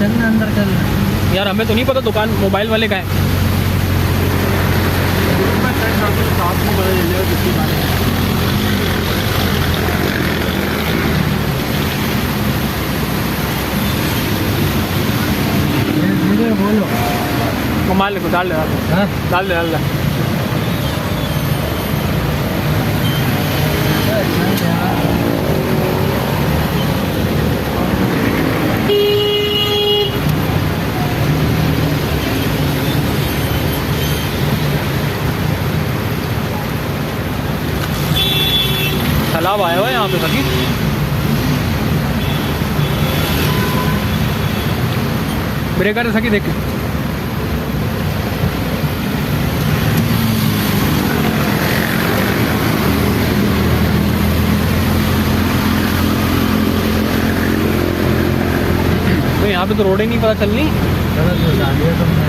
चलना अंदर चलना। यार हमें तो नहीं पता दुकान मोबाइल वाले का है। बोलो मोबाइल को डाल दे हाँ डाल दे डाल दे। तालाब आया हुआ है यहाँ पे सभी। ब्रेकर है सकी देख के। तो यहाँ पे तो रोड ही नहीं पता चलनी। गलत बता दिया तुमने।